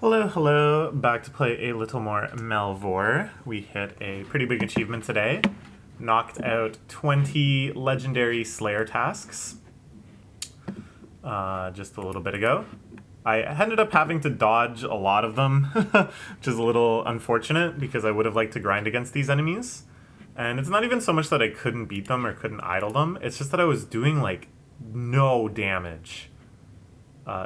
Hello, hello. Back to play a little more Melvor. We hit a pretty big achievement today. Knocked out 20 legendary Slayer tasks just a little bit ago. I ended up having to dodge a lot of them, which is a little unfortunate because I would have liked to grind against these enemies. And it's not even so much that I couldn't beat them or couldn't idle them, it's just that I was doing like no damage.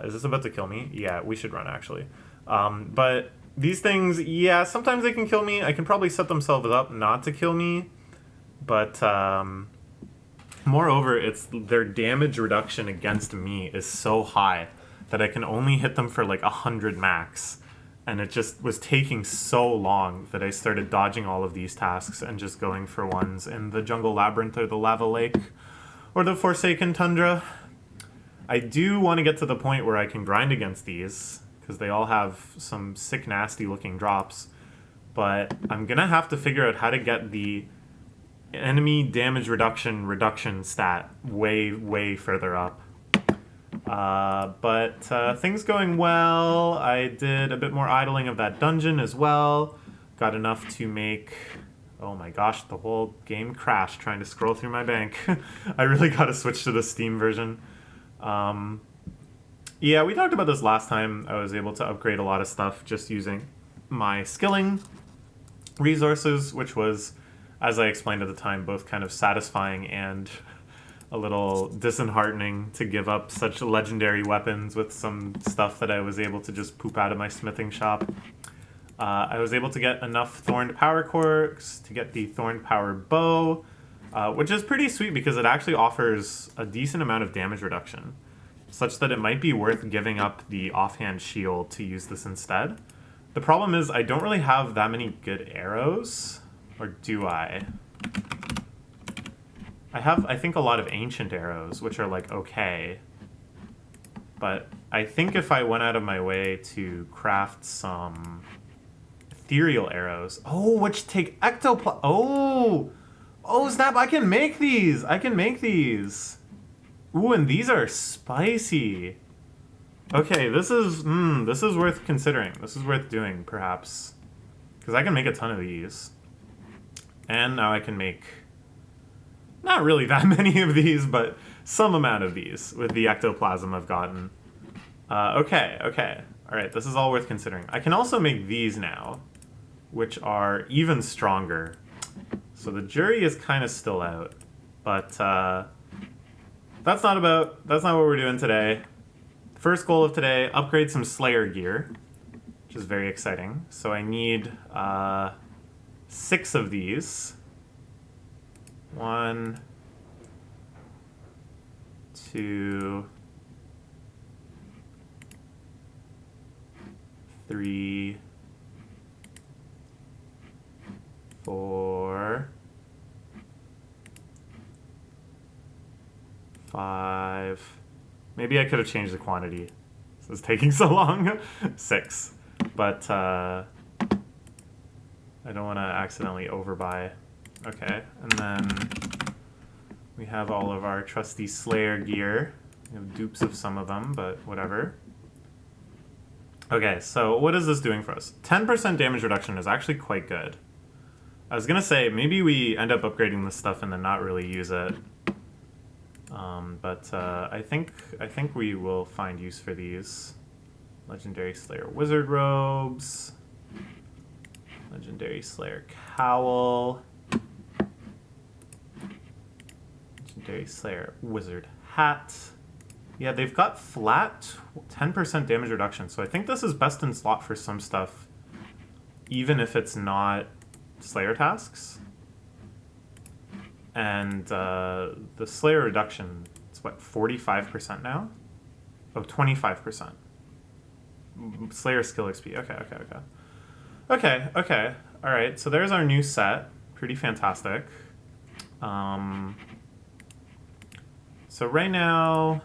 Is this about to kill me? Yeah, we should run actually. But these things, yeah, sometimes they can kill me. I can probably set themselves up not to kill me. But moreover, it's their damage reduction against me is so high that I can only hit them for like 100 max. And it just was taking so long that I started dodging all of these tasks and just going for ones in the Jungle Labyrinth or the Lava Lake or the Forsaken Tundra. I do want to get to the point where I can grind against these, because they all have some sick, nasty looking drops. But I'm going to have to figure out how to get the enemy damage reduction stat way further up. But things going well. I did a bit more idling of that dungeon as well. Got enough to make... Oh my gosh, the whole game crashed trying to scroll through my bank. I really got to switch to the Steam version. Yeah, we talked about this last time. I was able to upgrade a lot of stuff just using my skilling resources, which was, as I explained at the time, both kind of satisfying and a little disheartening to give up such legendary weapons with some stuff that I was able to just poop out of my smithing shop. I was able to get enough Thorned Power Corks to get the Thorned Power Bow, which is pretty sweet because it actually offers a decent amount of damage reduction, such that it might be worth giving up the offhand shield to use this instead. The problem is I don't really have that many good arrows, or do I? I have, I think, a lot of ancient arrows, which are like okay, but I think if I went out of my way to craft some ethereal arrows, which take oh snap, I can make these! Ooh, and these are spicy. Okay, this is worth considering. This is worth doing, perhaps. Because I can make a ton of these. And now I can make... not really that many of these, but some amount of these with the ectoplasm I've gotten. Okay. Alright, this is all worth considering. I can also make these now, which are even stronger. So the jury is kind of still out. But, that's not what we're doing today. First goal of today, upgrade some Slayer gear, which is very exciting. So I need 6 of these. 1, 2, 3, 4, 5. Maybe I could have changed the quantity. This is taking so long. 6. But I don't want to accidentally overbuy. Okay, and then we have all of our trusty Slayer gear. We have dupes of some of them, but whatever. Okay, so what is this doing for us? 10% damage reduction is actually quite good. I was gonna say, maybe we end up upgrading this stuff and then not really use it. But I think we will find use for these. Legendary Slayer Wizard Robes. Legendary Slayer Cowl. Legendary Slayer Wizard Hat. Yeah, they've got flat 10% damage reduction, so I think this is best in slot for some stuff, even if it's not Slayer tasks. And the Slayer reduction, it's what, 45% now? Oh, 25%. Slayer skill XP. Okay. Alright, so there's our new set. Pretty fantastic. So right now,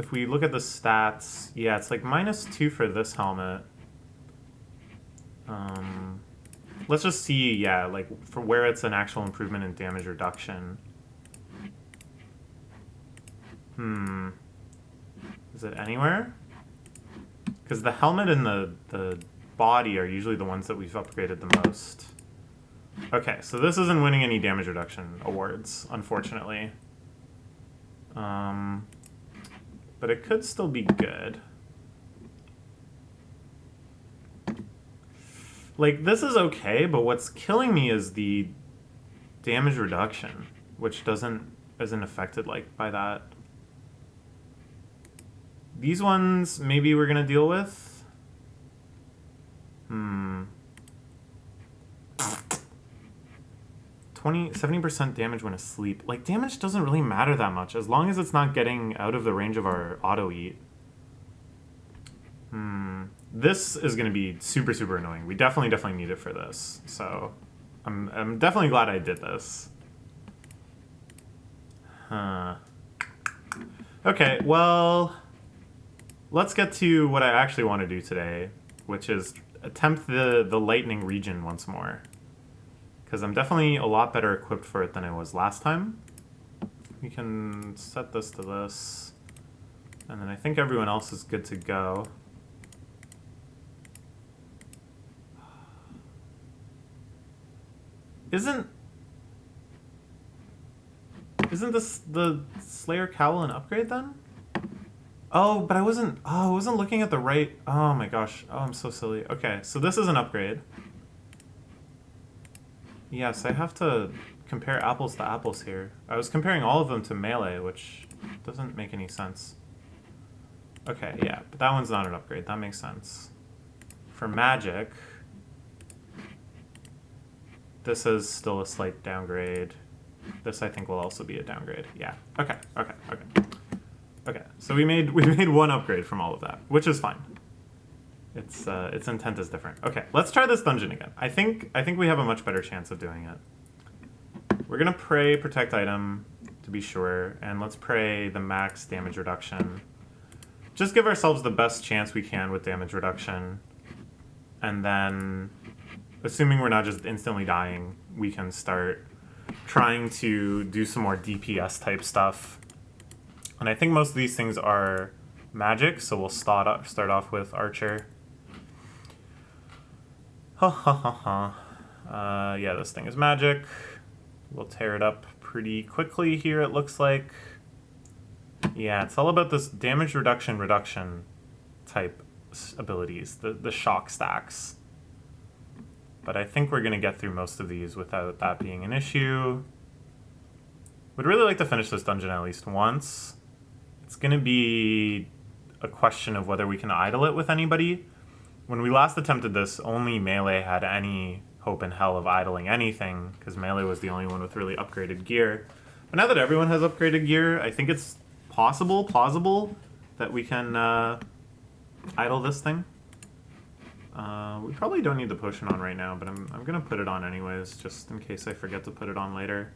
if we look at the stats, yeah, it's like -2 for this helmet. Let's just see, yeah, like for where it's an actual improvement in damage reduction. This Is it anywhere? Because the helmet and the body are usually the ones that we've upgraded the most. Okay, so this isn't winning any damage reduction awards, unfortunately. But it could still be good. Like, this is okay, but what's killing me is the damage reduction, which isn't affected like by that. These ones maybe we're gonna deal with. 70% damage when asleep. Like, damage doesn't really matter that much as long as it's not getting out of the range of our auto eat. This is gonna be super, super annoying. We definitely need it for this. So I'm definitely glad I did this. Okay, well, let's get to what I actually want to do today, which is attempt the lightning region once more. Because I'm definitely a lot better equipped for it than I was last time. We can set this to this. And then I think everyone else is good to go. Isn't this the Slayer Cowl an upgrade then? Oh, but I wasn't looking at the right. Oh my gosh. Oh, I'm so silly. Okay, so this is an upgrade. Yes, I have to compare apples to apples here. I was comparing all of them to melee, which doesn't make any sense. Okay, yeah, but that one's not an upgrade. That makes sense. For magic, this is still a slight downgrade. This, I think, will also be a downgrade. Yeah. Okay. Okay. So we made one upgrade from all of that, which is fine. Its intent is different. Okay, let's try this dungeon again. I think we have a much better chance of doing it. We're gonna pray protect item to be sure, and let's pray the max damage reduction. Just give ourselves the best chance we can with damage reduction, and then, assuming we're not just instantly dying, we can start trying to do some more DPS type stuff. And I think most of these things are magic, so we'll start off with Archer. Yeah, this thing is magic. We'll tear it up pretty quickly here, it looks like. Yeah, it's all about this damage reduction type abilities, the shock stacks. But I think we're going to get through most of these without that being an issue. Would really like to finish this dungeon at least once. It's going to be a question of whether we can idle it with anybody. When we last attempted this, only Melee had any hope in hell of idling anything, because Melee was the only one with really upgraded gear. But now that everyone has upgraded gear, I think it's plausible, that we can idle this thing. We probably don't need the potion on right now, but I'm going to put it on anyways, just in case I forget to put it on later.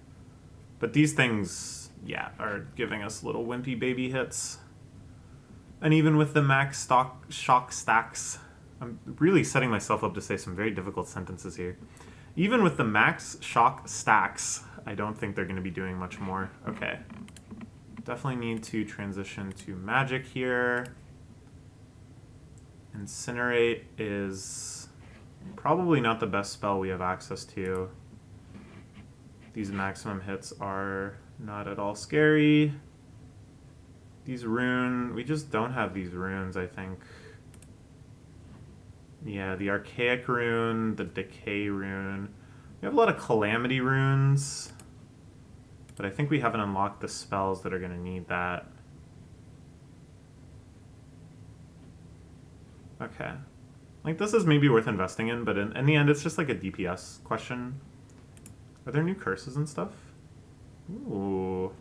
But these things, yeah, are giving us little wimpy baby hits. And even with the max shock stacks, I'm really setting myself up to say some very difficult sentences here. Even with the max shock stacks, I don't think they're going to be doing much more. Okay. Definitely need to transition to magic here. Incinerate is probably not the best spell we have access to. These maximum hits are not at all scary. These we just don't have these runes, I think. Yeah, the Archaic rune, the Decay rune. We have a lot of Calamity runes, but I think we haven't unlocked the spells that are going to need that. Okay. Like, this is maybe worth investing in, but in the end, it's just like a DPS question. Are there new curses and stuff? Ooh.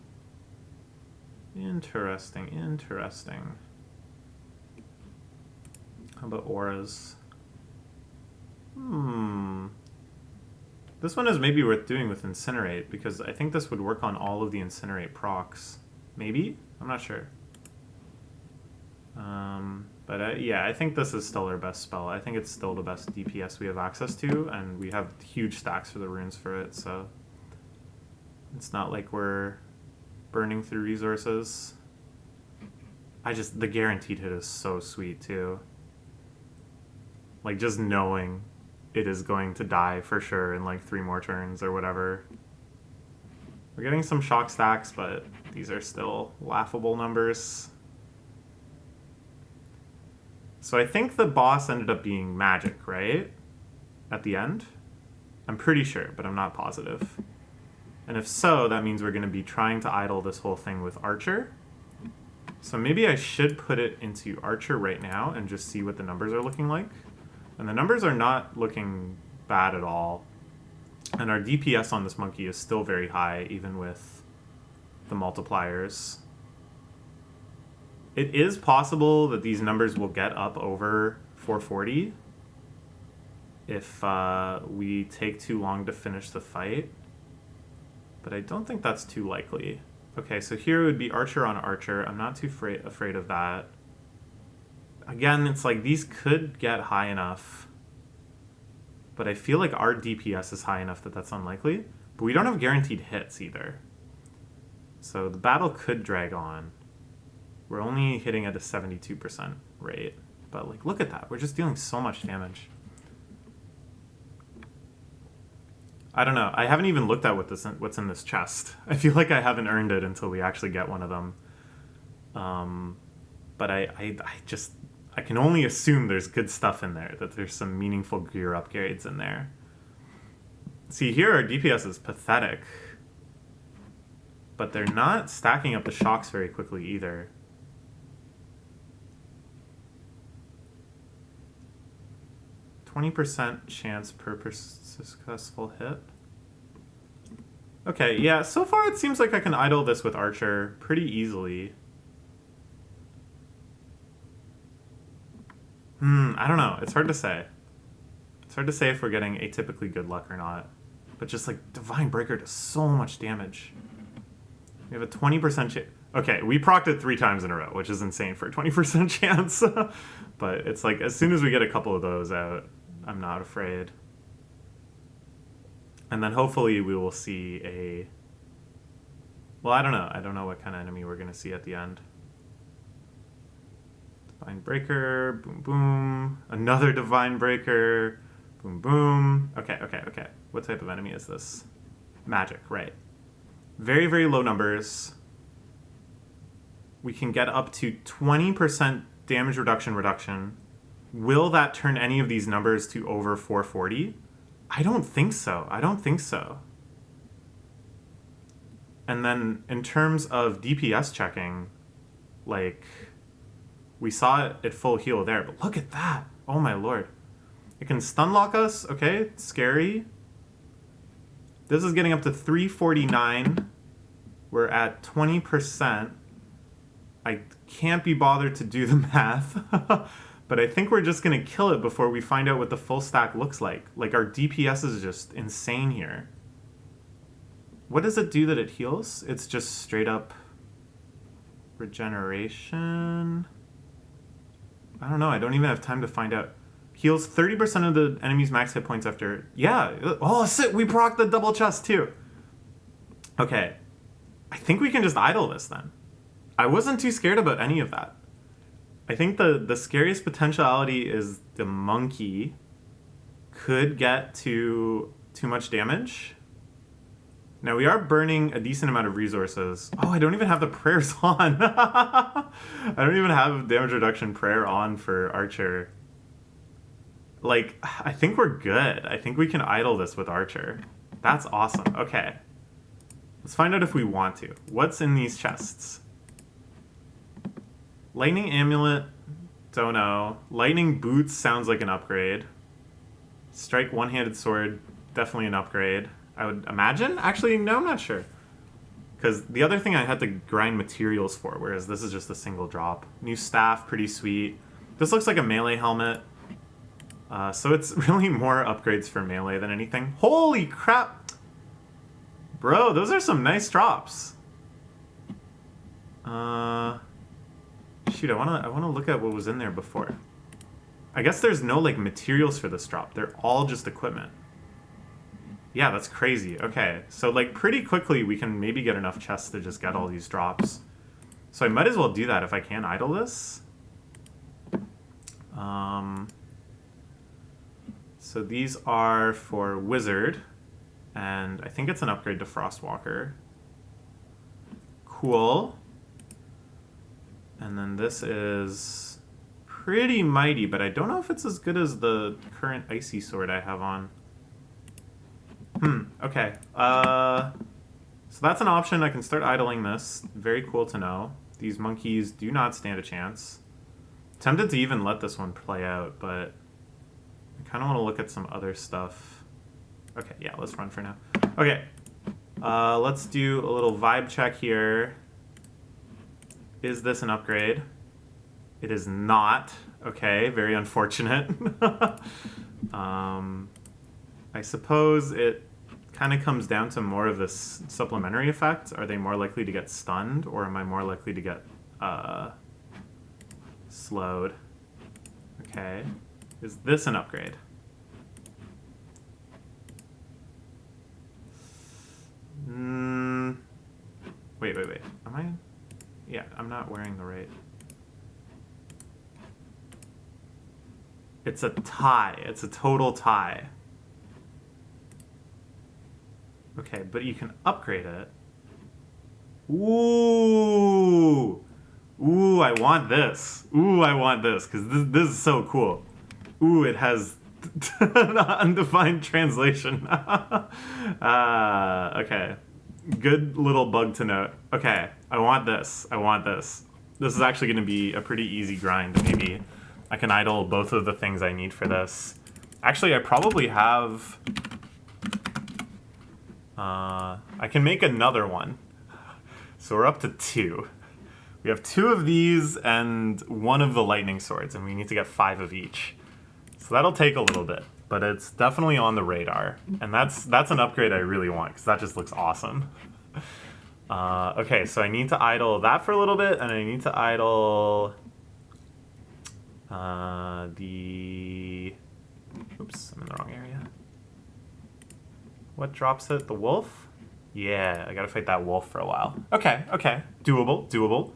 Interesting. How about auras? This one is maybe worth doing with Incinerate, because I think this would work on all of the Incinerate procs. Maybe? I'm not sure. But yeah, I think this is still our best spell. I think it's still the best DPS we have access to, and we have huge stacks for the runes for it, so it's not like we're burning through resources. the guaranteed hit is so sweet too. Like, just knowing it is going to die for sure in like 3 more turns or whatever. We're getting some shock stacks, but these are still laughable numbers. So I think the boss ended up being magic, right? At the end? I'm pretty sure, but I'm not positive. And if so, that means we're going to be trying to idle this whole thing with Archer. So maybe I should put it into Archer right now and just see what the numbers are looking like. And the numbers are not looking bad at all. And our DPS on this monkey is still very high, even with the multipliers. It is possible that these numbers will get up over 440 if we take too long to finish the fight. But I don't think that's too likely. Okay, so here it would be Archer on Archer. I'm not too afraid of that. Again, it's like these could get high enough. But I feel like our DPS is high enough that that's unlikely. But we don't have guaranteed hits either. So the battle could drag on. We're only hitting at a 72% rate. But like, look at that. We're just dealing so much damage. I don't know. I haven't even looked at what's in this chest. I feel like I haven't earned it until we actually get one of them. But I can only assume there's good stuff in there, that there's some meaningful gear upgrades in there. See, here our DPS is pathetic. But they're not stacking up the shocks very quickly either. %20 chance per successful hit. Okay, yeah, so far it seems like I can idle this with Archer pretty easily. I don't know. It's hard to say. It's hard to say if we're getting atypically good luck or not. But just like Divine Breaker does so much damage. We have a 20% chance. Okay, we procced it 3 times in a row, which is insane for a 20% chance. But it's like, as soon as we get a couple of those out, I'm not afraid. And then hopefully we will see a... Well, I don't know. I don't know what kind of enemy we're going to see at the end. Divine Breaker, boom, boom. Another Divine Breaker, boom, boom. Okay. What type of enemy is this? Magic, right. Very, very low numbers. We can get up to 20% damage reduction. Will that turn any of these numbers to over 440? I don't think so. And then in terms of DPS checking, like, we saw it at full heal there, but look at that. Oh my lord. It can stun lock us. Okay, scary. This is getting up to 349. We're at 20%. I can't be bothered to do the math. But I think we're just going to kill it before we find out what the full stack looks like. Like, our DPS is just insane here. What does it do that it heals? It's just straight up regeneration. I don't know. I don't even have time to find out. Heals 30% of the enemy's max hit points after... Yeah. Oh, shit. We proc the double chest, too. Okay. I think we can just idle this, then. I wasn't too scared about any of that. I think the scariest potentiality is the monkey could get to too much damage. Now, we are burning a decent amount of resources. Oh, I don't even have the prayers on. I don't even have damage reduction prayer on for Archer. Like, I think we're good. I think we can idle this with Archer. That's awesome. Okay. Let's find out if we want to. What's in these chests? Lightning Amulet, don't know. Lightning Boots sounds like an upgrade. Strike One-Handed Sword, definitely an upgrade. I would imagine? Actually, no, I'm not sure. Because the other thing I had to grind materials for, whereas this is just a single drop. New Staff, pretty sweet. This looks like a melee helmet. So it's really more upgrades for melee than anything. Holy crap! Bro, those are some nice drops. Shoot, I wanna look at what was in there before. I guess there's no like materials for this drop. They're all just equipment. Yeah, that's crazy. Okay, so like pretty quickly we can maybe get enough chests to just get all these drops. So I might as well do that if I can idle this. So these are for Wizard, and I think it's an upgrade to Frostwalker. Cool. And then this is pretty mighty, but I don't know if it's as good as the current Icy Sword I have on. Okay. So that's an option. I can start idling this. Very cool to know. These monkeys do not stand a chance. Tempted to even let this one play out, but I kind of want to look at some other stuff. Okay, yeah, let's run for now. Okay, let's do a little vibe check here. Is this an upgrade? It is not. Okay, very unfortunate. I suppose it kind of comes down to more of this supplementary effect. Are they more likely to get stunned, or am I more likely to get slowed? Okay. Is this an upgrade? Wait. Am I? Yeah, I'm not wearing the right. It's a tie. It's a total tie. Okay, but you can upgrade it. Ooh! Ooh, I want this. Ooh, I want this, because this is so cool. Ooh, it has undefined translation. Okay. Good little bug to note. Okay, I want this. I want this. This is actually going to be a pretty easy grind, maybe. I can idle both of the things I need for this. Actually, I probably have... I can make another one. So we're up to 2. We have 2 of these and 1 of the lightning swords, and we need to get 5 of each. So that'll take a little bit, but it's definitely on the radar. And that's an upgrade I really want, because that just looks awesome. Okay, so I need to idle that for a little bit, and I need to idle the... Oops, I'm in the wrong area. What drops it? The wolf? Yeah, I gotta fight that wolf for a while. Okay. Doable.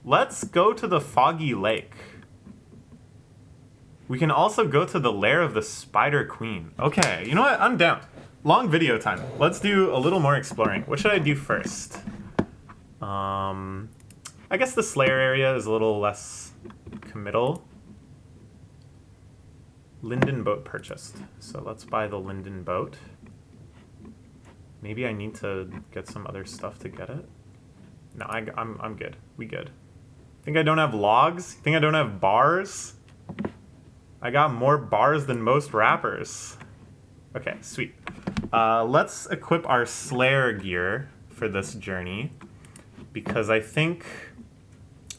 Let's go to the Foggy Lake. We can also go to the lair of the Spider Queen. Okay, you know what? I'm down. Long video time. Let's do a little more exploring. What should I do first? I guess the Slayer area is a little less committal. Linden boat purchased. So let's buy the Linden boat. Maybe I need to get some other stuff to get it. No, I'm good. We good. Think I don't have logs? Think I don't have bars? I got more bars than most rappers. Okay, sweet. Let's equip our Slayer gear for this journey, because I think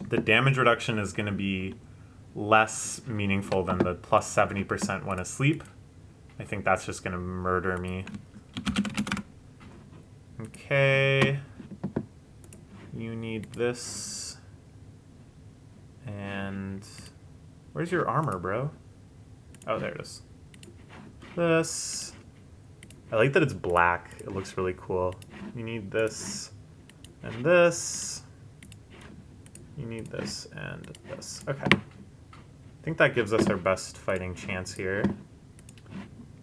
the damage reduction is going to be less meaningful than the plus 70% when asleep. I think that's just going to murder me. Okay. You need this. And where's your armor, bro? Oh, there it is. This. I like that it's black. It looks really cool. You need this and this. You need this and this. Okay. I think that gives us our best fighting chance here.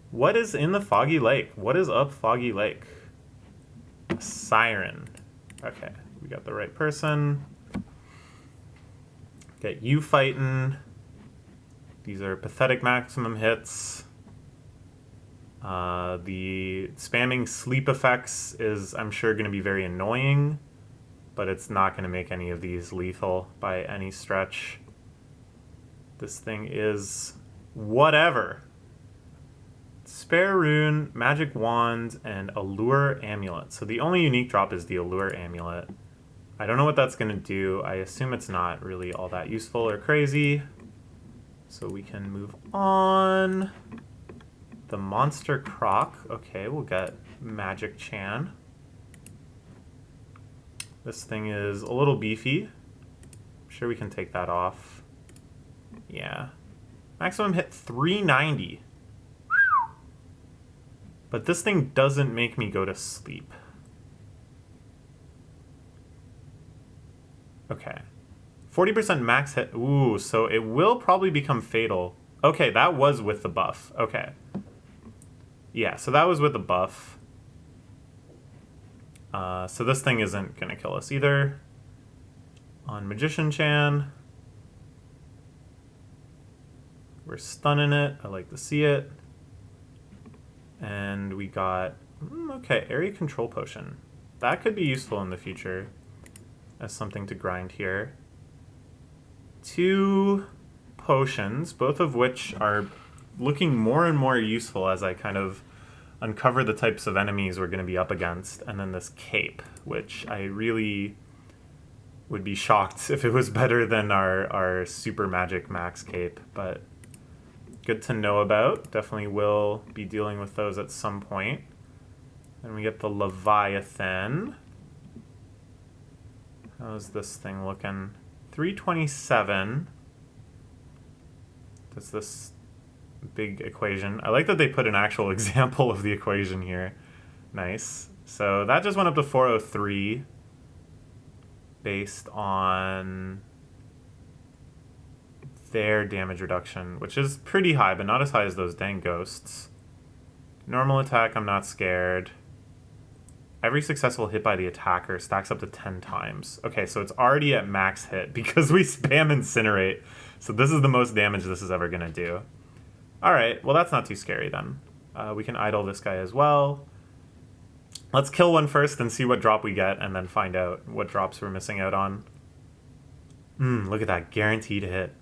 What is in the Foggy Lake? What is up Foggy Lake? A siren. Okay, we got the right person. Get you fighting. These are pathetic maximum hits. The spamming sleep effects is, I'm sure, going to be very annoying, but it's not going to make any of these lethal by any stretch. This thing is whatever. Spare Rune, Magic Wand, and Allure Amulet. So the only unique drop is the Allure Amulet. I don't know what that's going to do. I assume it's not really all that useful or crazy. So we can move on. The Monster Croc. Okay, we'll get Magic Chan. This thing is a little beefy. I'm sure we can take that off. Yeah. Maximum hit 390. But this thing doesn't make me go to sleep. Okay. 40% max hit. Ooh, so it will probably become fatal. Okay, that was with the buff. Okay. Yeah, so that was with the buff. So this thing isn't going to kill us either. On Magician Chan. We're stunning it. I like to see it. And we got... okay, Area Control Potion. That could be useful in the future as something to grind here. 2 potions, both of which are looking more and more useful as I kind of uncover the types of enemies we're going to be up against. And then this cape, which I really would be shocked if it was better than our super magic max cape, but good to know about. Definitely will be dealing with those at some point. Then we get the Leviathan. How's this thing looking? 327. That's this big equation. I like that they put an actual example of the equation here. Nice. So that just went up to 403 based on their damage reduction, which is pretty high, but not as high as those dang ghosts. Normal attack, I'm not scared. Every successful hit by the attacker stacks up to 10 times. Okay, so it's already at max hit because we spam Incinerate. So this is the most damage this is ever going to do. Alright, well that's not too scary then. We can idle this guy as well. Let's kill one first and see what drop we get, and then find out what drops we're missing out on. Look at that, guaranteed hit.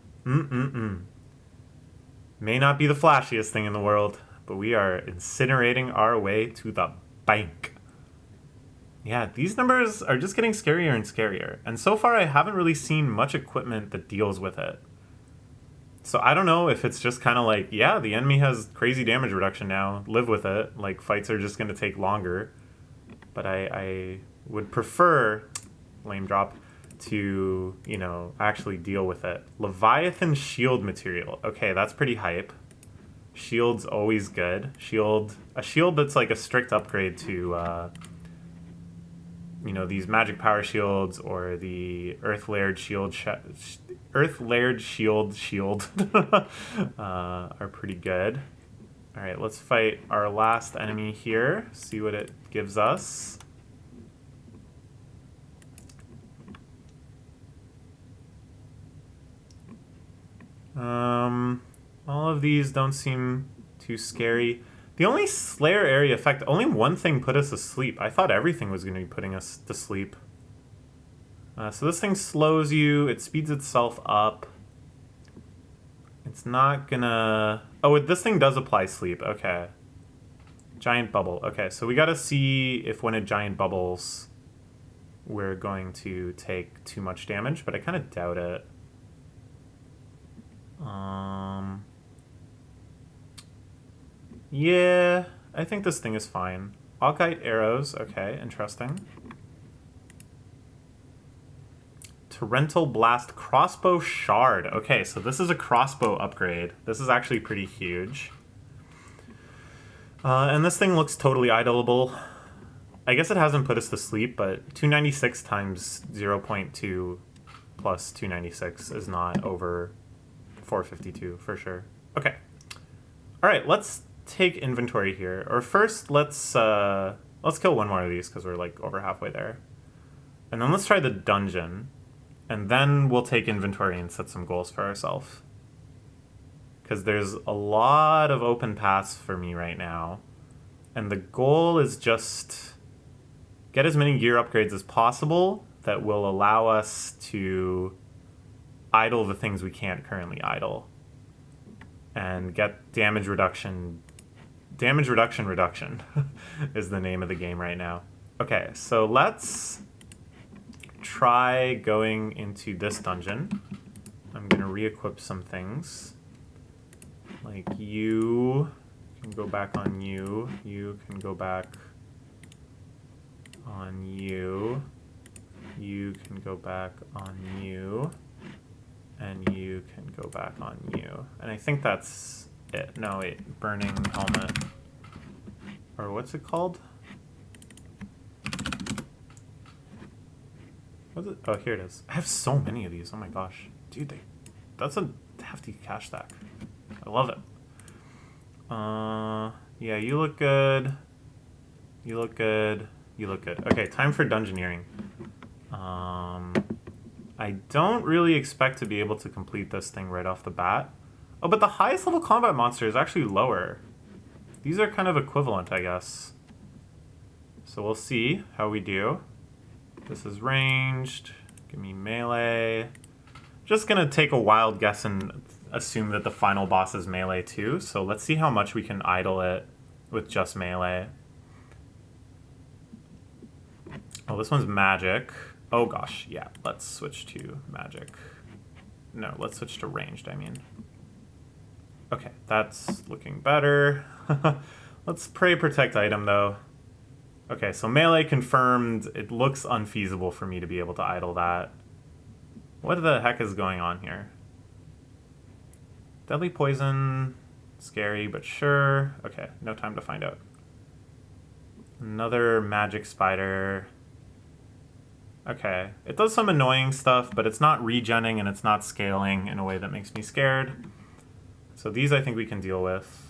May not be the flashiest thing in the world, but we are incinerating our way to the bank. Yeah, these numbers are just getting scarier and scarier. And so far I haven't really seen much equipment that deals with it. So I don't know if it's just kind of like, yeah, the enemy has crazy damage reduction now. Live with it. Like, fights are just going to take longer. But I would prefer, lame drop, to, you know, actually deal with it. Leviathan shield material. Okay, that's pretty hype. Shield's always good. A shield that's like a strict upgrade to... you know, these magic power shields or the earth layered shield are pretty good. All right, let's fight our last enemy here. See what it gives us. All of these don't seem too scary. The only Slayer area effect, only one thing put us asleep. I thought everything was going to be putting us to sleep. So this thing slows you. It speeds itself up. It's not gonna... oh, this thing does apply sleep. Okay. Giant bubble. Okay, so we got to see if when it giant bubbles, we're going to take too much damage, but I kind of doubt it. Yeah, I think this thing is fine. Augite arrows, okay, interesting. Torrential Blast Crossbow Shard. Okay, so this is a crossbow upgrade. This is actually pretty huge. And this thing looks totally idleable. I guess it hasn't put us to sleep, but 296 times 0.2 plus 296 is not over 452 for sure. Okay. All right, let's take inventory here. Or first, let's kill one more of these because we're like over halfway there. And then let's try the dungeon. And then we'll take inventory and set some goals for ourselves. Because there's a lot of open paths for me right now. And the goal is just get as many gear upgrades as possible that will allow us to idle the things we can't currently idle. And get damage reduction. Damage reduction is the name of the game right now. Okay, so let's try going into this dungeon. I'm going to re-equip some things. Like you can go back on you. You can go back on you. You can go back on you. And you can go back on you. And I think that's it. No, wait. Burning helmet. Or what's it called? What's it? Oh, here it is. I have so many of these. Oh my gosh. Dude, that's a hefty cash stack. I love it. Yeah, you look good. You look good. You look good. Okay, time for dungeoneering. I don't really expect to be able to complete this thing right off the bat. Oh, but the highest level combat monster is actually lower. These are kind of equivalent, I guess. So we'll see how we do. This is ranged. Give me melee. Just gonna take a wild guess and assume that the final boss is melee too. So let's see how much we can idle it with just melee. Oh, this one's magic. Oh gosh, yeah. Let's switch to magic. No, let's switch to ranged, I mean. Okay, that's looking better. Let's pray protect item though. Okay, so melee confirmed. It looks unfeasible for me to be able to idle that. What the heck is going on here? Deadly poison. Scary, but sure. Okay, no time to find out. Another magic spider. Okay, it does some annoying stuff, but it's not regenning and it's not scaling in a way that makes me scared. So these I think we can deal with.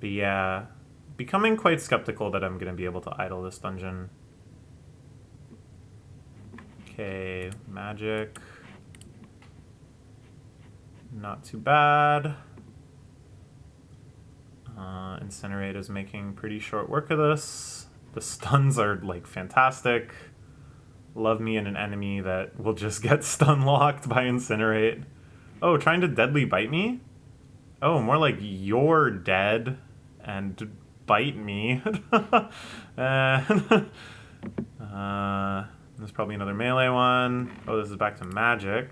But yeah, becoming quite skeptical that I'm going to be able to idle this dungeon. Okay, magic. Not too bad. Incinerate is making pretty short work of this. The stuns are like fantastic. Love me in an enemy that will just get stun locked by Incinerate. Oh, trying to deadly bite me? Oh, more like you're dead and bite me. There's probably another melee one. Oh, this is back to magic.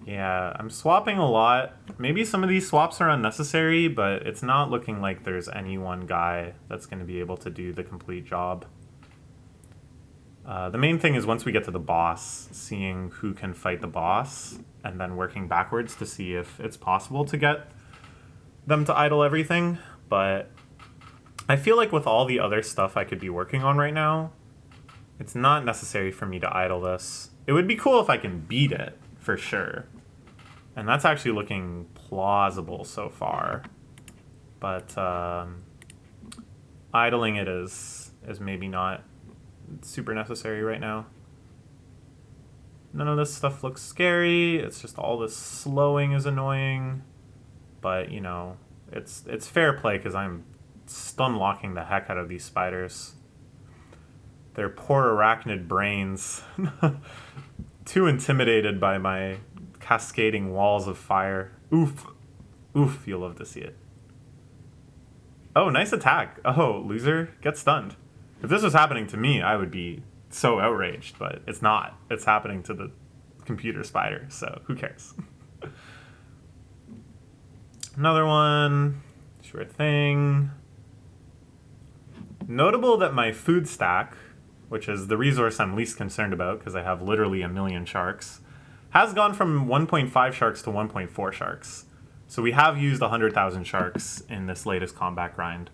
Yeah, I'm swapping a lot. Maybe some of these swaps are unnecessary, but it's not looking like there's any one guy that's going to be able to do the complete job. The main thing is once we get to the boss, seeing who can fight the boss, and then working backwards to see if it's possible to get them to idle everything. But I feel like with all the other stuff I could be working on right now, it's not necessary for me to idle this. It would be cool if I can beat it, for sure. And that's actually looking plausible so far. But idling it is maybe not super necessary right now. None of this stuff looks scary. It's just all this slowing is annoying. But, you know, it's fair play because I'm stun locking the heck out of these spiders. Their poor arachnid brains. Too intimidated by my cascading walls of fire. Oof. Oof, you'll love to see it. Oh, nice attack. Oh, loser, get stunned. If this was happening to me, I would be so outraged, but it's not. It's happening to the computer spider, so who cares? Another one. Sure thing. Notable that my food stack, which is the resource I'm least concerned about because I have literally a million sharks, has gone from 1.5 sharks to 1.4 sharks. So we have used 100,000 sharks in this latest combat grind,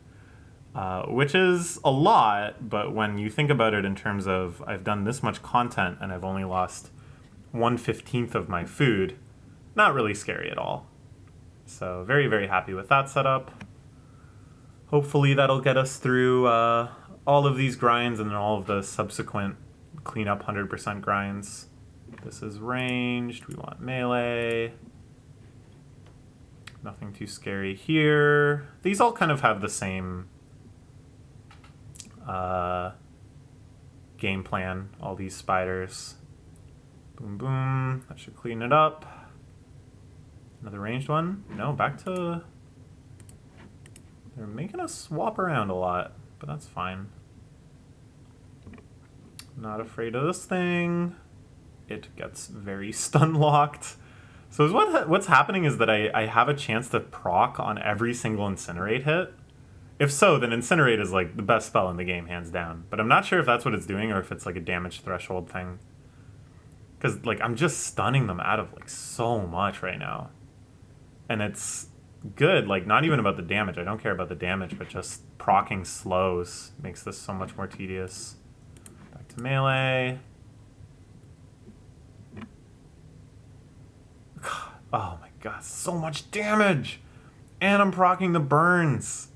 which is a lot, but when you think about it in terms of I've done this much content and I've only lost 1/15 of my food, not really scary at all. So very, very happy with that setup. Hopefully that'll get us through all of these grinds and then all of the subsequent cleanup 100% grinds. This is ranged. We want melee. Nothing too scary here. These all kind of have the same game plan, all these spiders. Boom, boom. That should clean it up. Another ranged one? No, back to... They're making us swap around a lot, but that's fine. Not afraid of this thing. It gets very stun locked. So is what's happening is that I have a chance to proc on every single Incinerate hit. If so, then Incinerate is like the best spell in the game, hands down. But I'm not sure if that's what it's doing or if it's like a damage threshold thing. Because like I'm just stunning them out of like so much right now. And it's good. Like, not even about the damage. I don't care about the damage, but just proccing slows makes this so much more tedious. Back to melee. Oh my god, so much damage! And I'm proccing the burns.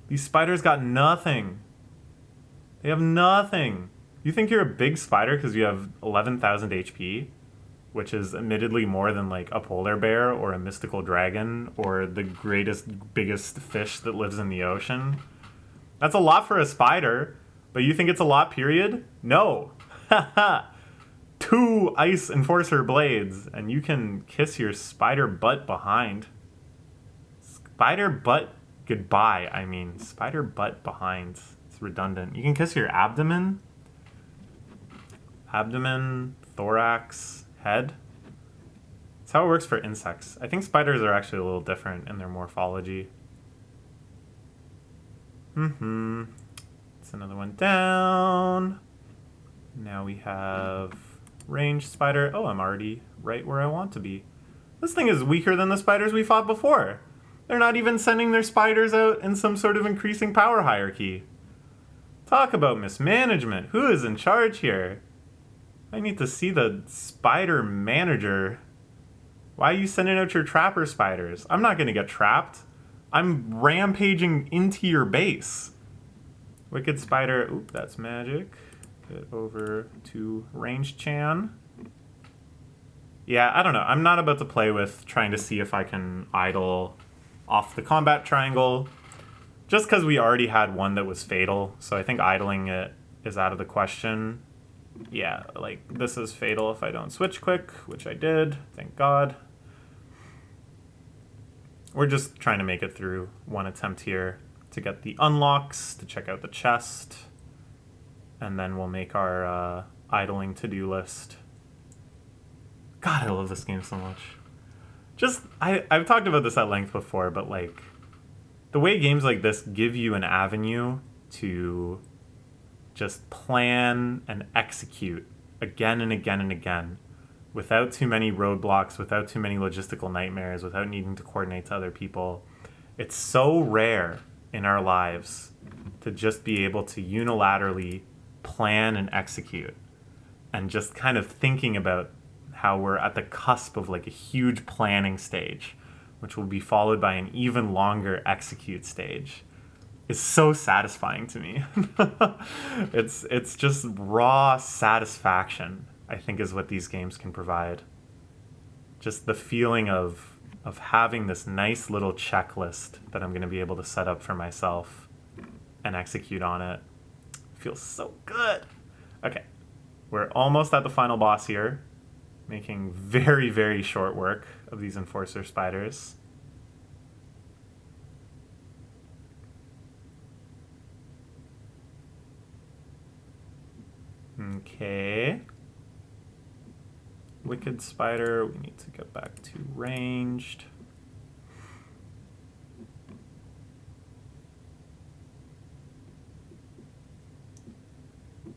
These spiders got nothing. They have nothing. You think you're a big spider because you have 11,000 HP? Which is admittedly more than like a polar bear or a mystical dragon or the greatest, biggest fish that lives in the ocean. That's a lot for a spider, but you think it's a lot, period? No. Haha. 2 ice enforcer blades, and you can kiss your spider butt behind. Spider butt goodbye, I mean. Spider butt behind. It's redundant. You can kiss your abdomen. Abdomen, thorax, head. That's how it works for insects. I think spiders are actually a little different in their morphology. It's another one down. Now we have ranged spider. Oh, I'm already right where I want to be. This thing is weaker than the spiders we fought before. They're not even sending their spiders out in some sort of increasing power hierarchy. Talk about mismanagement. Who is in charge here? I need to see the spider manager. Why are you sending out your trapper spiders? I'm not going to get trapped. I'm rampaging into your base. Wicked spider. Oop, that's magic. Get over to ranged Chan. Yeah, I don't know. I'm not about to play with trying to see if I can idle off the combat triangle. Just because we already had one that was fatal. So I think idling it is out of the question. Yeah, like, this is fatal if I don't switch quick, which I did, thank God. We're just trying to make it through one attempt here to get the unlocks, to check out the chest, and then we'll make our idling to-do list. God, I love this game so much. Just, I've talked about this at length before, but, like, the way games like this give you an avenue to just plan and execute again and again and again without too many roadblocks, without too many logistical nightmares, without needing to coordinate to other people. It's so rare in our lives to just be able to unilaterally plan and execute, and just kind of thinking about how we're at the cusp of like a huge planning stage, which will be followed by an even longer execute stage. Is so satisfying to me. It's just raw satisfaction, I think, is what these games can provide. Just the feeling of having this nice little checklist that I'm going to be able to set up for myself and execute on it. Feels so good. Okay, we're almost at the final boss here, making very, very short work of these enforcer spiders. Okay. Wicked spider, we need to get back to ranged.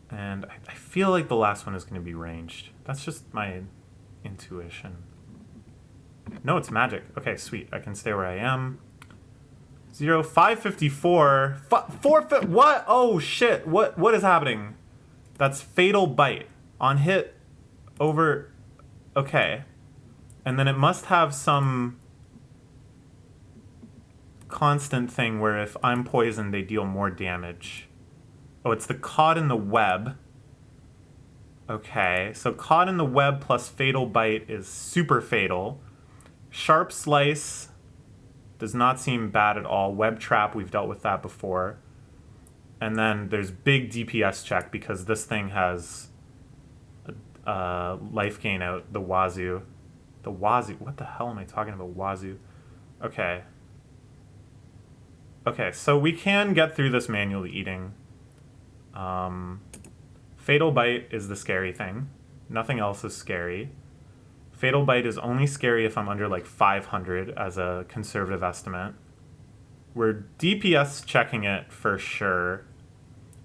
And I feel like the last one is going to be ranged. That's just my intuition. No, it's magic. Okay, sweet. I can stay where I am. 554. What? Oh, shit. What is happening? That's fatal bite. On hit, over... Okay. And then it must have some constant thing where if I'm poisoned, they deal more damage. Oh, it's the caught in the web. Okay, so caught in the web plus fatal bite is super fatal. Sharp slice does not seem bad at all. Web trap, we've dealt with that before. And then there's big DPS check because this thing has life gain out the wazoo. The wazoo. What the hell am I talking about? Wazoo. Okay. Okay, so we can get through this manually eating. Fatal bite is the scary thing. Nothing else is scary. Fatal bite is only scary if I'm under like 500 as a conservative estimate. We're DPS checking it for sure.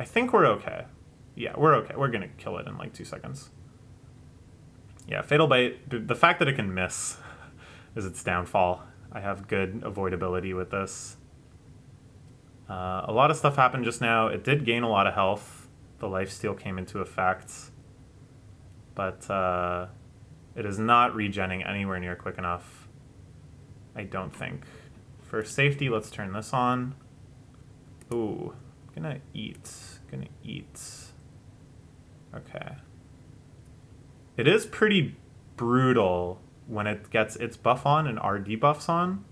I think we're okay. Yeah, we're okay. We're gonna kill it in like 2 seconds. Yeah, fatal bite. The fact that it can miss is its downfall. I have good avoidability with this. A lot of stuff happened just now. It did gain a lot of health. The lifesteal came into effect. But it is not regenning anywhere near quick enough. I don't think. For safety, let's turn this on. Ooh, gonna eat. Okay. It is pretty brutal when it gets its buff on and our debuffs on,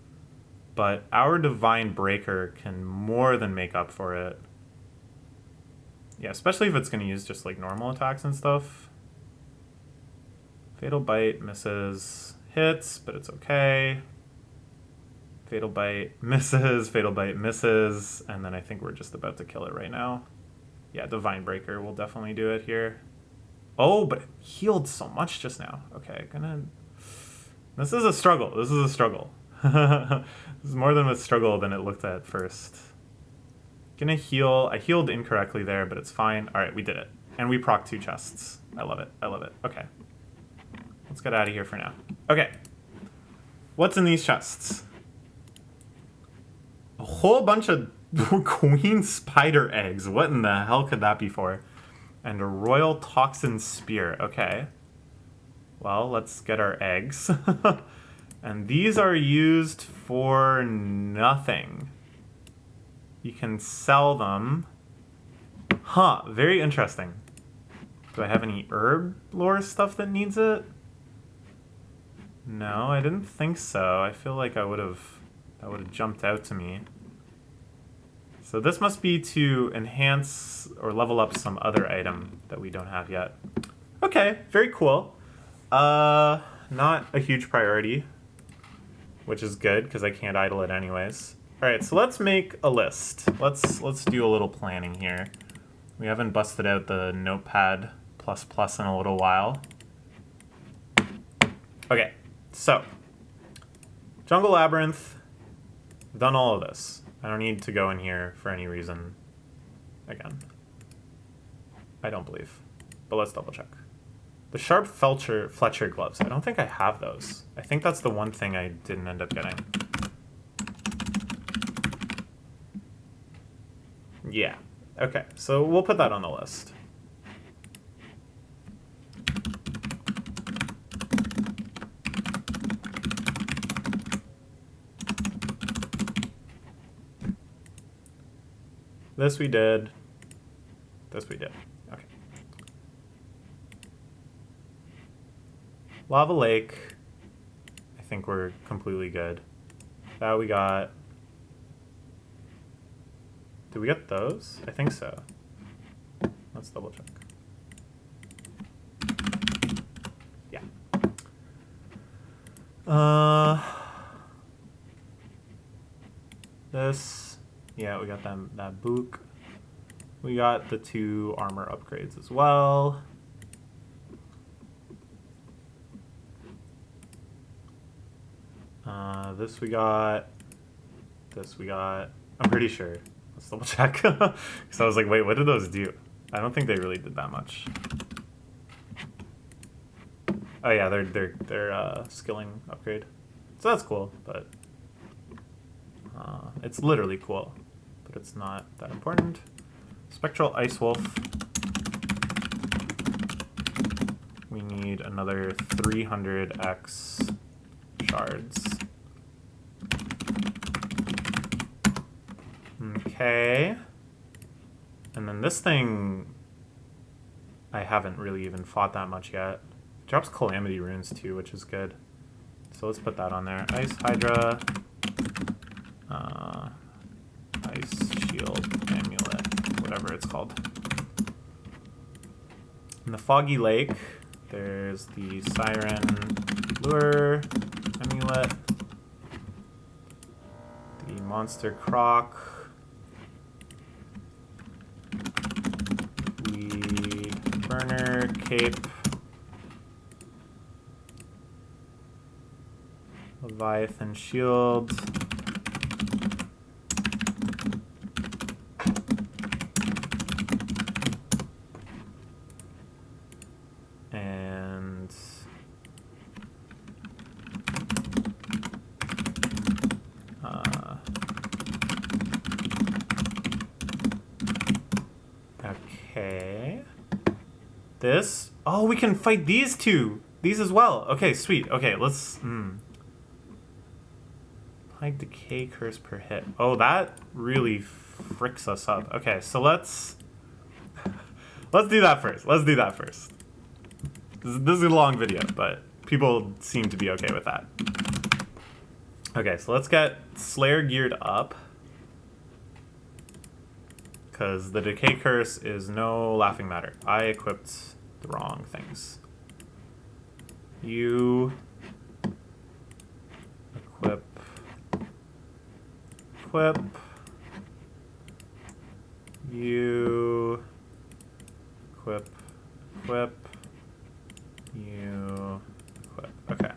but our Divine Breaker can more than make up for it. Yeah, especially if it's going to use just like normal attacks and stuff. Fatal Bite misses, hits, but it's okay. Fatal Bite misses, and then I think we're just about to kill it right now. Yeah, Divine Breaker will definitely do it here. Oh, but it healed so much just now. Okay, This is a struggle. This is more than a struggle than it looked at first. Gonna heal. I healed incorrectly there, but it's fine. All right, we did it. And we proc 2 chests. I love it. Okay. Let's get out of here for now. Okay. What's in these chests? A whole bunch of queen spider eggs. What in the hell could that be for? And a royal toxin spear. Okay. Well, let's get our eggs. And these are used for nothing. You can sell them. Huh, very interesting. Do I have any herb lore stuff that needs it? No, I didn't think so. I feel like that would have jumped out to me. So this must be to enhance or level up some other item that we don't have yet. Okay, very cool. Not a huge priority, which is good because I can't idle it anyways. All right, so let's make a list. Let's do a little planning here. We haven't busted out the Notepad++ in a little while. Okay, so Jungle Labyrinth, I've done all of this. I don't need to go in here for any reason again. I don't believe, but let's double check. The Sharp Fletcher gloves. I don't think I have those. I think that's the one thing I didn't end up getting. Yeah. Okay, so we'll put that on the list. This we did. This we did. Okay. Lava Lake. I think we're completely good. That we got. Did we get those? I think so. Let's double check. Yeah. This. Yeah, we got that book. We got the 2 armor upgrades as well. This we got. This we got. I'm pretty sure. Let's double check. Because I was like, wait, what did those do? I don't think they really did that much. Oh yeah, they're skilling upgrade. So that's cool, but it's literally cool, but it's not that important. Spectral Ice Wolf. We need another 300x shards. Okay. And then this thing, I haven't really even fought that much yet. It drops Calamity Runes too, which is good. So let's put that on there. Ice Hydra. Ice Shield Amulet. Whatever it's called. In the Foggy Lake, there's the Siren Lure Amulet. The Monster Croc. The Burner Cape. Leviathan Shield. And Okay. This. Oh, we can fight these two. These as well. Okay, sweet. Okay, let's... Apply decay curse per hit. Oh, that really fricks us up. Okay, so let's do that first. Let's do that first. This is a long video, but people seem to be okay with that. Okay, so let's get Slayer geared up. Because the decay curse is no laughing matter. I equipped the wrong things. You equip. You equip. You equip. Okay.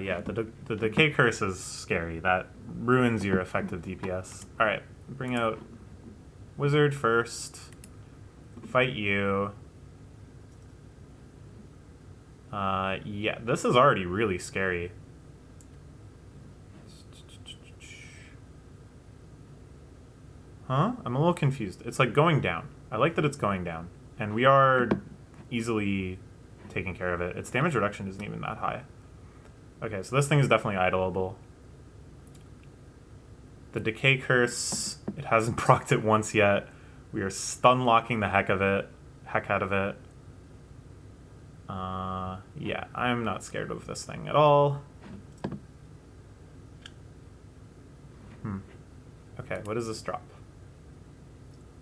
Yeah, the decay curse is scary. That ruins your effective DPS. All right, bring out wizard first. Fight you. Yeah, this is already really scary. Huh? I'm a little confused. It's like going down. I like that it's going down. And we are easily taking care of it. Its damage reduction isn't even that high. Okay, so this thing is definitely idleable. The decay curse, it hasn't procced it once yet. We are stun locking the heck out of it. Yeah, I'm not scared of this thing at all. Okay, what does this drop?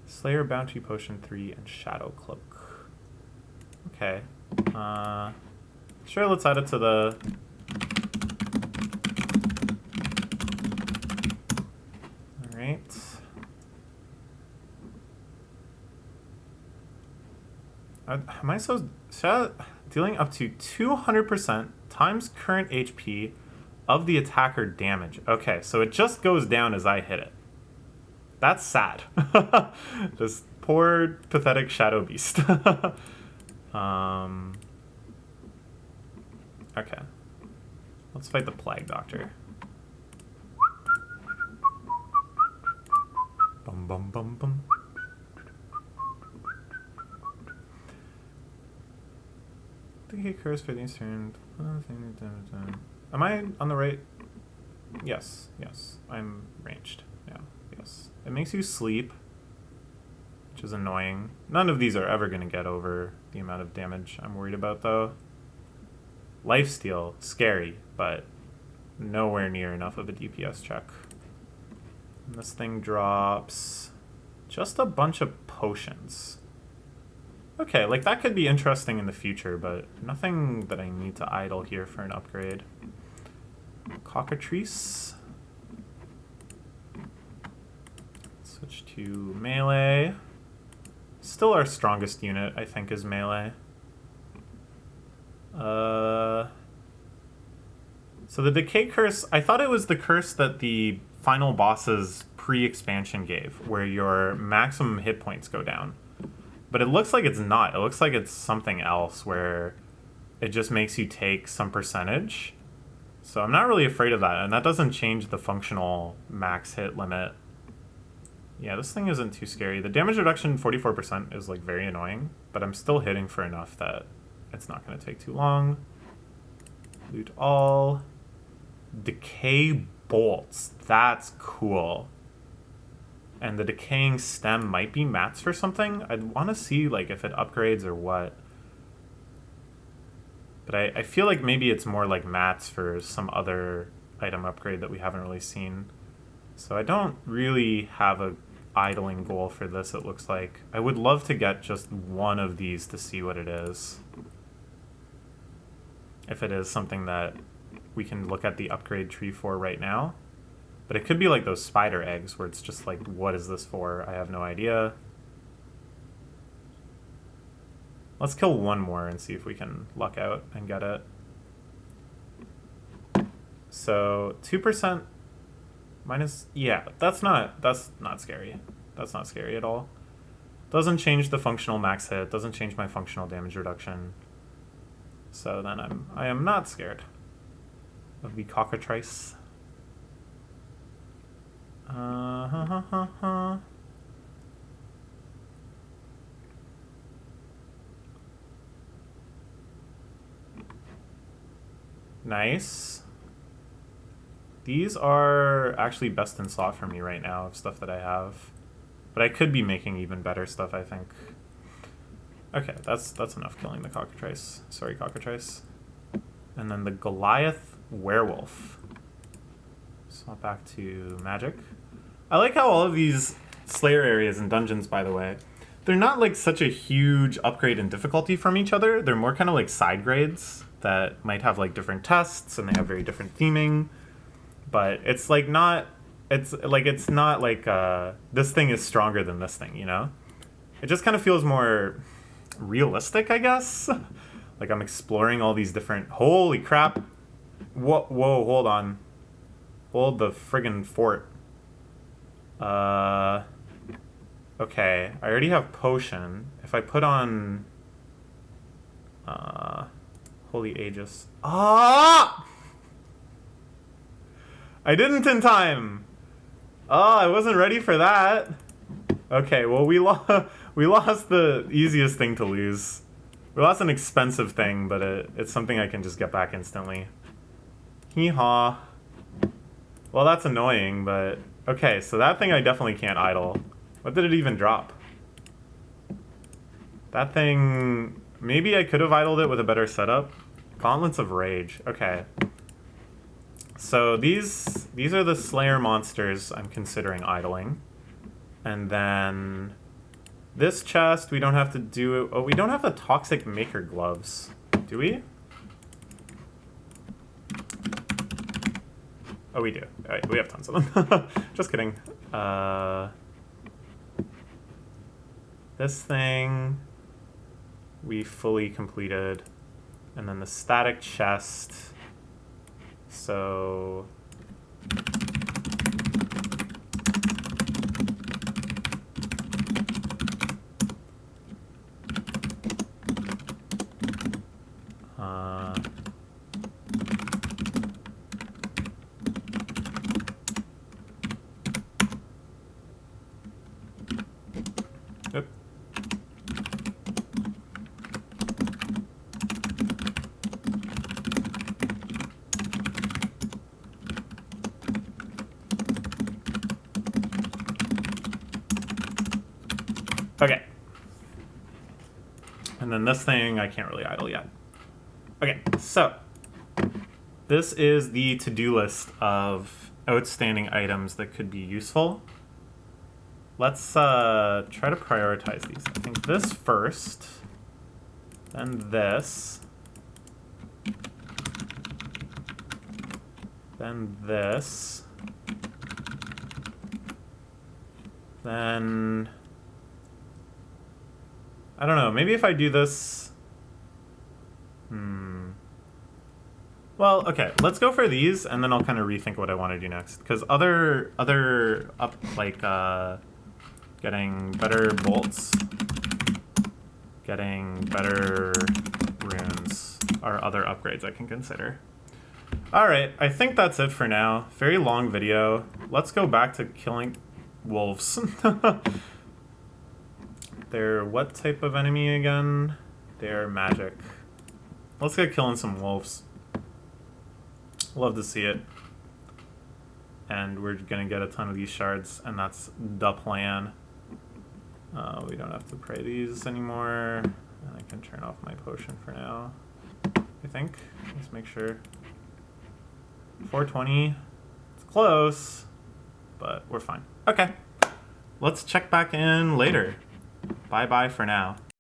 Slayer Bounty Potion 3 and Shadow Cloak. Okay. Sure, let's add it to the... Alright. Am I so... Dealing up to 200% times current HP of the attacker damage. Okay, so it just goes down as I hit it. That's sad. This poor, pathetic Shadow Beast. Okay. Let's fight the Plague Doctor. Bum bum bum bum. Decay curse for these turn. Am I on the right? Yes, I'm ranged. Yeah, yes. It makes you sleep, which is annoying. None of these are ever going to get over the amount of damage I'm worried about, though. Lifesteal, scary, but nowhere near enough of a DPS check. And this thing drops just a bunch of potions. Okay, like that could be interesting in the future, but nothing that I need to idle here for an upgrade. Cockatrice. Switch to melee. Still our strongest unit, I think, is melee. So the Decay Curse, I thought it was the curse that the final bosses pre-expansion gave, where your maximum hit points go down. But it looks like it's not. It looks like it's something else where it just makes you take some percentage. So I'm not really afraid of that, and that doesn't change the functional max hit limit. Yeah, this thing isn't too scary. The damage reduction, 44%, is like very annoying, but I'm still hitting for enough that it's not going to take too long. Loot all. Decay bolts. That's cool. And the decaying stem might be mats for something. I'd want to see like if it upgrades or what. But I feel like maybe it's more like mats for some other item upgrade that we haven't really seen. So I don't really have a idling goal for this, it looks like. I would love to get just one of these to see what it is. If it is something that we can look at the upgrade tree for right now. But it could be like those spider eggs where it's just like, what is this for? I have no idea. Let's kill one more and see if we can luck out and get it. So 2% minus, yeah, that's not scary. That's not scary at all. Doesn't change the functional max hit, doesn't change my functional damage reduction. So then I am not scared of the cockatrice. Nice. These are actually best in slot for me right now of stuff that I have. But I could be making even better stuff, I think. Okay, that's enough killing the cockatrice. Sorry, cockatrice. And then the Goliath werewolf. Swap back to magic. I like how all of these Slayer areas and dungeons, by the way, they're not like such a huge upgrade in difficulty from each other. They're more kind of like side grades that might have like different tests and they have very different theming. But it's like not, it's not like this thing is stronger than this thing, you know? It just kind of feels more realistic, I guess. Like I'm exploring all these different, holy crap. Whoa, hold on. Hold the friggin' fort. Okay, I already have potion. If I put on Holy Aegis. Ah! I didn't in time. Oh, I wasn't ready for that. Okay, well we lost the easiest thing to lose. We lost an expensive thing, but it's something I can just get back instantly. Hee-haw. Well, that's annoying, but okay, so that thing I definitely can't idle. What did it even drop? That thing, maybe I could have idled it with a better setup. Gauntlets of Rage, okay. So these are the Slayer monsters I'm considering idling. And then this chest, we don't have to do, oh, we don't have the Toxic Maker gloves, do we? Oh, we do. All right, we have tons of them. Just kidding. This thing we fully completed. And then the static chest. So okay. And then this thing I can't really idle yet. Okay, so this is the to-do list of outstanding items that could be useful. Let's try to prioritize these. I think this first, then this, then this, then I don't know, maybe if I do this... Well, okay, let's go for these, and then I'll kind of rethink what I want to do next. Because other getting better bolts, getting better runes are other upgrades I can consider. Alright, I think that's it for now. Very long video. Let's go back to killing wolves. They're what type of enemy again? They're magic. Let's get killing some wolves. Love to see it. And we're gonna get a ton of these shards, and that's the plan. We don't have to pray these anymore. And I can turn off my potion for now, I think. Let's make sure. 420. It's close, but we're fine. Okay. Let's check back in later. Bye-bye for now.